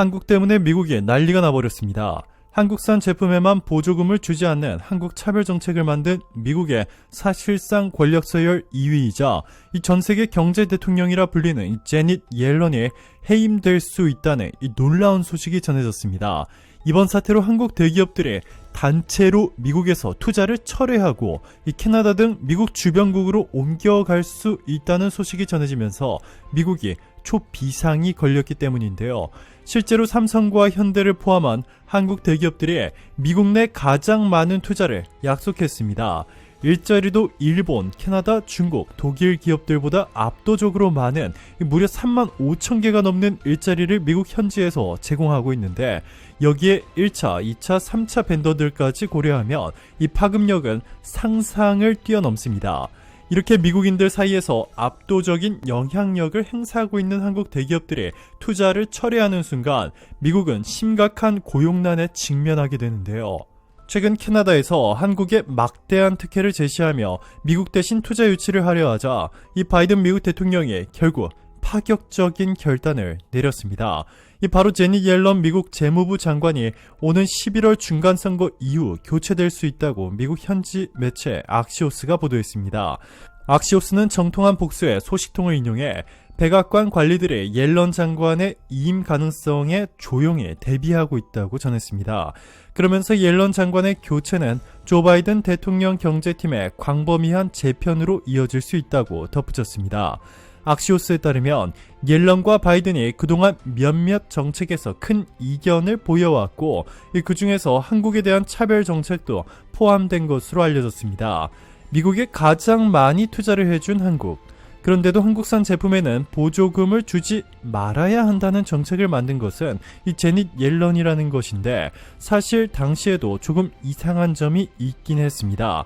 한국 때문에 미국이 난리가 나버렸습니다. 한국산 제품에만 보조금을 주지 않는 한국 차별 정책을 만든 미국의 사실상 권력 서열 2위이자 이 전 세계 경제 대통령이라 불리는 이 제닛 옐런이 해임될 수 있다는 이 놀라운 소식이 전해졌습니다. 이번 사태로 한국 대기업들이 단체로 미국에서 투자를 철회하고 이 캐나다 등 미국 주변국으로 옮겨갈 수 있다는 소식이 전해지면서 미국이 초비상이 걸렸기 때문인데요. 실제로 삼성과 현대를 포함한 한국 대기업들이 미국 내 가장 많은 투자를 약속했습니다. 일자리도 일본, 캐나다, 중국, 독일 기업들보다 압도적으로 많은 무려 3만 5천 개가 넘는 일자리를 미국 현지에서 제공하고 있는데, 여기에 1차, 2차, 3차 벤더들까지 고려하면 이 파급력은 상상을 뛰어넘습니다. 이렇게 미국인들 사이에서 압도적인 영향력을 행사하고 있는 한국 대기업들이 투자를 철회하는 순간 미국은 심각한 고용난에 직면하게 되는데요. 최근 캐나다에서 한국에 막대한 특혜를 제시하며 미국 대신 투자 유치를 하려 하자 이 바이든 미국 대통령이 결국 파격적인 결단을 내렸습니다. 이 바로 제닛 옐런 미국 재무부 장관이 오는 11월 중간선거 이후 교체될 수 있다고 미국 현지 매체 악시오스가 보도했습니다. 악시오스는 정통한 복수의 소식통을 인용해 백악관 관리들이 옐런 장관의 이임 가능성에 조용히 대비하고 있다고 전했습니다. 그러면서 옐런 장관의 교체는 조 바이든 대통령 경제팀의 광범위한 재편으로 이어질 수 있다고 덧붙였습니다. 악시오스에 따르면 옐런과 바이든이 그동안 몇몇 정책에서 큰 이견을 보여왔고 그 중에서 한국에 대한 차별 정책도 포함된 것으로 알려졌습니다. 미국에 가장 많이 투자를 해준 한국, 그런데도 한국산 제품에는 보조금을 주지 말아야 한다는 정책을 만든 것은 이 제닛 옐런이라는 것인데, 사실 당시에도 조금 이상한 점이 있긴 했습니다.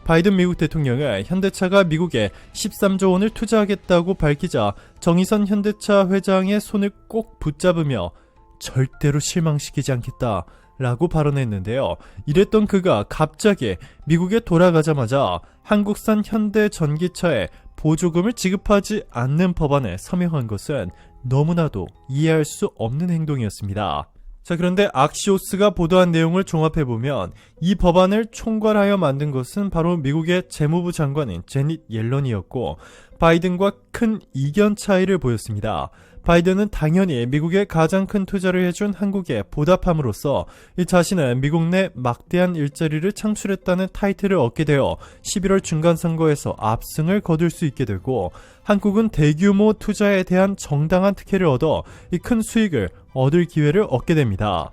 바이든 미국 대통령은 현대차가 미국에 13조 원을 투자하겠다고 밝히자 정의선 현대차 회장의 손을 꼭 붙잡으며 절대로 실망시키지 않겠다 라고 발언했는데요. 이랬던 그가 갑자기 미국에 돌아가자마자 한국산 현대 전기차에 보조금을 지급하지 않는 법안에 서명한 것은 너무나도 이해할 수 없는 행동이었습니다. 자, 그런데 악시오스가 보도한 내용을 종합해보면 이 법안을 총괄하여 만든 것은 바로 미국의 재무부 장관인 제닛 옐런이었고, 바이든과 큰 이견 차이를 보였습니다. 바이든은 당연히 미국에 가장 큰 투자를 해준 한국에 보답함으로써 이 자신은 미국 내 막대한 일자리를 창출했다는 타이틀을 얻게 되어 11월 중간선거에서 압승을 거둘 수 있게 되고, 한국은 대규모 투자에 대한 정당한 특혜를 얻어 이 큰 수익을 얻을 기회를 얻게 됩니다.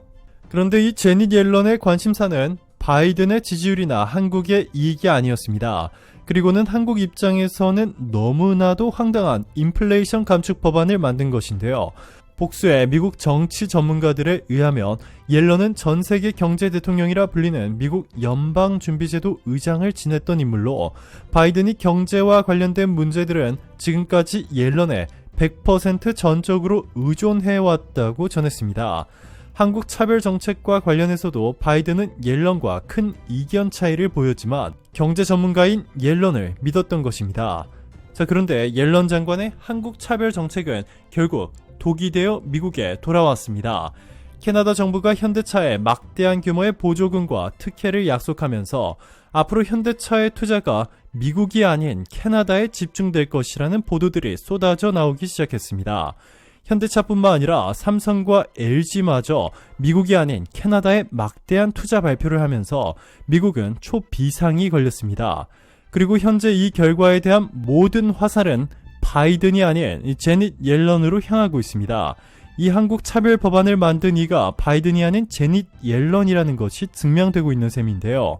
그런데 이 제닛 옐런의 관심사는 바이든의 지지율이나 한국의 이익이 아니었습니다. 그리고는 한국 입장에서는 너무나도 황당한 인플레이션 감축 법안을 만든 것인데요. 복수의 미국 정치 전문가들에 의하면 옐런은 전 세계 경제 대통령이라 불리는 미국 연방준비제도 의장을 지냈던 인물로, 바이든이 경제와 관련된 문제들은 지금까지 옐런에 100% 전적으로 의존해왔다고 전했습니다. 한국 차별 정책과 관련해서도 바이든은 옐런과 큰 이견 차이를 보였지만 경제 전문가인 옐런을 믿었던 것입니다. 자, 그런데 옐런 장관의 한국 차별 정책은 결국 독이 되어 미국에 돌아왔습니다. 캐나다 정부가 현대차에 막대한 규모의 보조금과 특혜를 약속하면서 앞으로 현대차의 투자가 미국이 아닌 캐나다에 집중될 것이라는 보도들이 쏟아져 나오기 시작했습니다. 현대차뿐만 아니라 삼성과 LG마저 미국이 아닌 캐나다에 막대한 투자 발표를 하면서 미국은 초비상이 걸렸습니다. 그리고 현재 이 결과에 대한 모든 화살은 바이든이 아닌 제닛 옐런으로 향하고 있습니다. 이 한국 차별 법안을 만든 이가 바이든이 아닌 제닛 옐런이라는 것이 증명되고 있는 셈인데요.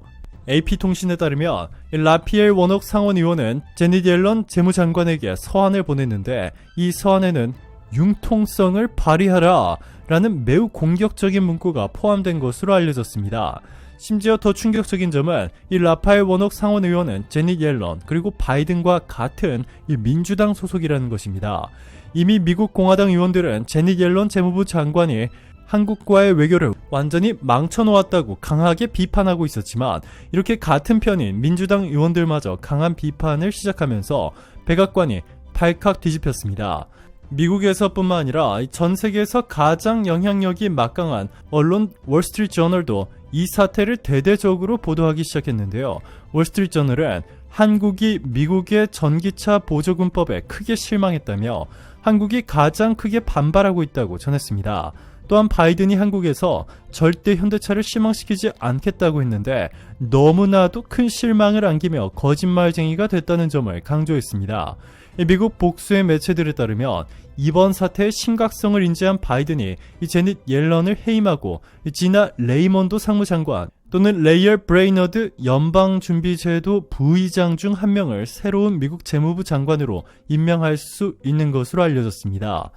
AP통신에 따르면 라피엘 워녹 상원의원은 제닛 옐런 재무장관에게 서한을 보냈는데, 이 서한에는 융통성을 발휘하라 라는 매우 공격적인 문구가 포함된 것으로 알려졌습니다. 심지어 더 충격적인 점은 이 라파엘 워녹 상원의원은 제닛 옐런 그리고 바이든과 같은 이 민주당 소속이라는 것입니다. 이미 미국 공화당 의원들은 제닛 옐런 재무부 장관이 한국과의 외교를 완전히 망쳐놓았다고 강하게 비판하고 있었지만, 이렇게 같은 편인 민주당 의원들마저 강한 비판을 시작하면서 백악관이 발칵 뒤집혔습니다. 미국에서뿐만 아니라 전 세계에서 가장 영향력이 막강한 언론 월스트리트저널도 이 사태를 대대적으로 보도하기 시작했는데요. 월스트리트저널은 한국이 미국의 전기차 보조금법에 크게 실망했다며 한국이 가장 크게 반발하고 있다고 전했습니다. 또한 바이든이 한국에서 절대 현대차를 실망시키지 않겠다고 했는데 너무나도 큰 실망을 안기며 거짓말쟁이가 됐다는 점을 강조했습니다. 미국 복수의 매체들에 따르면 이번 사태의 심각성을 인지한 바이든이 제닛 옐런을 해임하고 지나 레이먼드 상무장관 또는 레이얼 브레이너드 연방준비제도 부의장 중 한 명을 새로운 미국 재무부 장관으로 임명할 수 있는 것으로 알려졌습니다.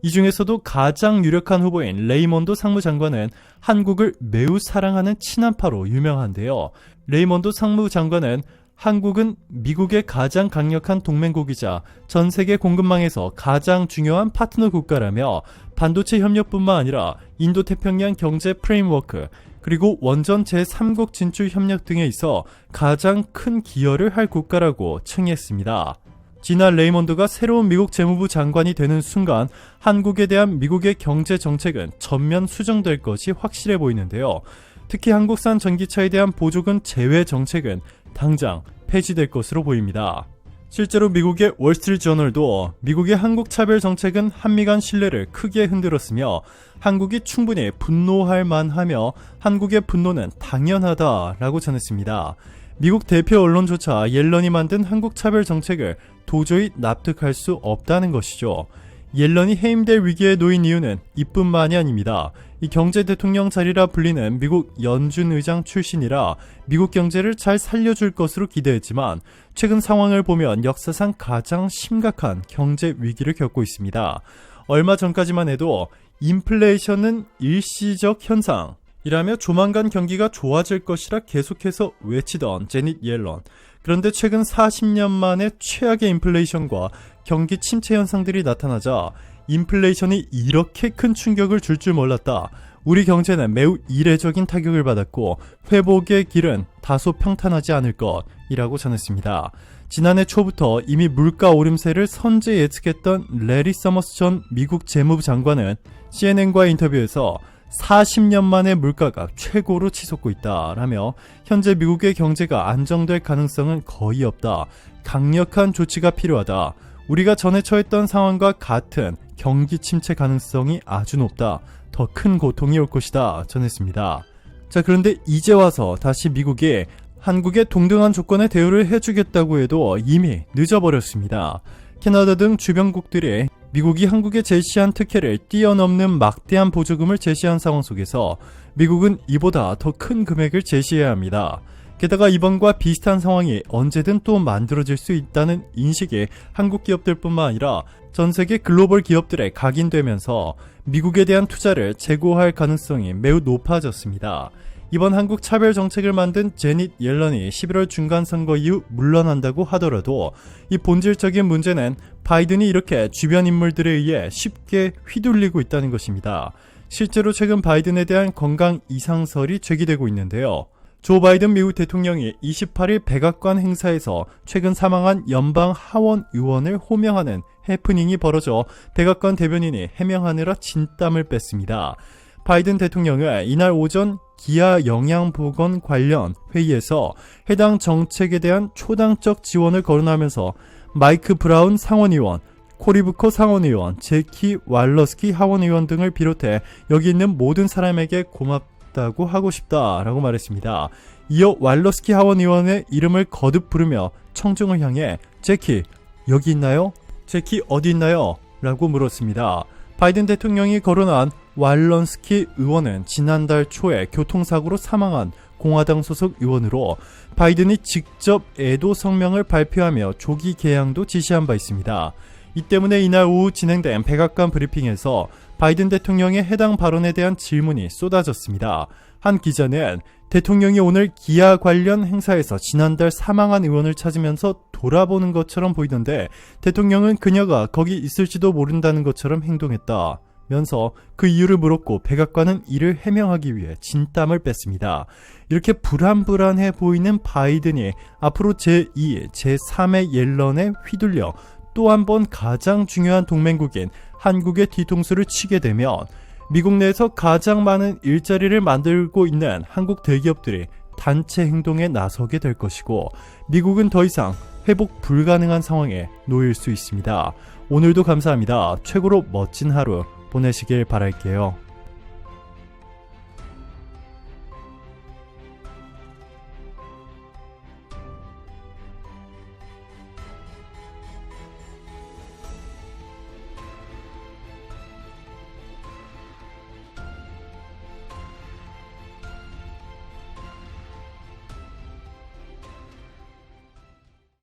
이 중에서도 가장 유력한 후보인 레이먼드 상무장관은 한국을 매우 사랑하는 친한파로 유명한데요. 레이먼드 상무장관은 한국은 미국의 가장 강력한 동맹국이자 전 세계 공급망에서 가장 중요한 파트너 국가라며 반도체 협력뿐만 아니라 인도태평양 경제 프레임워크 그리고 원전 제3국 진출 협력 등에 있어 가장 큰 기여를 할 국가라고 칭했습니다. 지난 레이먼드가 새로운 미국 재무부 장관이 되는 순간 한국에 대한 미국의 경제 정책은 전면 수정될 것이 확실해 보이는데요. 특히 한국산 전기차에 대한 보조금 제외 정책은 당장 폐지될 것으로 보입니다. 실제로 미국의 월스트리트저널도 미국의 한국 차별 정책은 한미 간 신뢰를 크게 흔들었으며 한국이 충분히 분노할 만하며 한국의 분노는 당연하다라고 전했습니다. 미국 대표 언론조차 옐런이 만든 한국 차별 정책을 도저히 납득할 수 없다는 것이죠. 옐런이 해임될 위기에 놓인 이유는 이뿐만이 아닙니다. 이 경제 대통령 자리라 불리는 미국 연준 의장 출신이라 미국 경제를 잘 살려줄 것으로 기대했지만 최근 상황을 보면 역사상 가장 심각한 경제 위기를 겪고 있습니다. 얼마 전까지만 해도 인플레이션은 일시적 현상 이라며 조만간 경기가 좋아질 것이라 계속해서 외치던 제닛 옐런. 그런데 최근 40년 만에 최악의 인플레이션과 경기 침체 현상들이 나타나자 인플레이션이 이렇게 큰 충격을 줄 줄 몰랐다. 우리 경제는 매우 이례적인 타격을 받았고 회복의 길은 다소 평탄하지 않을 것이라고 전했습니다. 지난해 초부터 이미 물가 오름세를 선제 예측했던 레리 서머스 전 미국 재무부 장관은 CNN과의 인터뷰에서 40년 만에 물가가 최고로 치솟고 있다라며 현재 미국의 경제가 안정될 가능성은 거의 없다. 강력한 조치가 필요하다. 우리가 전에 처했던 상황과 같은 경기 침체 가능성이 아주 높다. 더 큰 고통이 올 것이다 전했습니다. 자, 그런데 이제 와서 다시 미국이 한국의 동등한 조건에 대우를 해주겠다고 해도 이미 늦어버렸습니다. 캐나다 등 주변국들이 미국이 한국에 제시한 특혜를 뛰어넘는 막대한 보조금을 제시한 상황 속에서 미국은 이보다 더 큰 금액을 제시해야 합니다. 게다가 이번과 비슷한 상황이 언제든 또 만들어질 수 있다는 인식이 한국 기업들뿐만 아니라 전 세계 글로벌 기업들에 각인되면서 미국에 대한 투자를 재고할 가능성이 매우 높아졌습니다. 이번 한국 차별 정책을 만든 제닛 옐런이 11월 중간선거 이후 물러난다고 하더라도 이 본질적인 문제는 바이든이 이렇게 주변 인물들에 의해 쉽게 휘둘리고 있다는 것입니다. 실제로 최근 바이든에 대한 건강 이상설이 제기되고 있는데요. 조 바이든 미국 대통령이 28일 백악관 행사에서 최근 사망한 연방 하원 의원을 호명하는 해프닝이 벌어져 백악관 대변인이 해명하느라 진땀을 뺐습니다. 바이든 대통령은 이날 오전 기아 영양보건 관련 회의에서 해당 정책에 대한 초당적 지원을 거론하면서 마이크 브라운 상원의원, 코리 부커 상원의원, 제키 왈러스키 하원의원 등을 비롯해 여기 있는 모든 사람에게 고맙다고 하고 싶다라고 말했습니다. 이어 왈러스키 하원의원의 이름을 거듭 부르며 청중을 향해 제키 여기 있나요? 제키 어디 있나요? 라고 물었습니다. 바이든 대통령이 거론한 왈런스키 의원은 지난달 초에 교통사고로 사망한 공화당 소속 의원으로 바이든이 직접 애도 성명을 발표하며 조기 개양도 지시한 바 있습니다. 이 때문에 이날 오후 진행된 백악관 브리핑에서 바이든 대통령의 해당 발언에 대한 질문이 쏟아졌습니다. 한 기자는 대통령이 오늘 기아 관련 행사에서 지난달 사망한 의원을 찾으면서 돌아보는 것처럼 보이던데 대통령은 그녀가 거기 있을지도 모른다는 것처럼 행동했다. 면서 그 이유를 물었고 백악관은 이를 해명하기 위해 진땀을 뺐습니다. 이렇게 불안불안해 보이는 바이든이 앞으로 제2, 제3의 옐런에 휘둘려 또 한 번 가장 중요한 동맹국인 한국의 뒤통수를 치게 되면 미국 내에서 가장 많은 일자리를 만들고 있는 한국 대기업들이 단체 행동에 나서게 될 것이고 미국은 더 이상 회복 불가능한 상황에 놓일 수 있습니다. 오늘도 감사합니다. 최고로 멋진 하루 보내시길 바랄게요.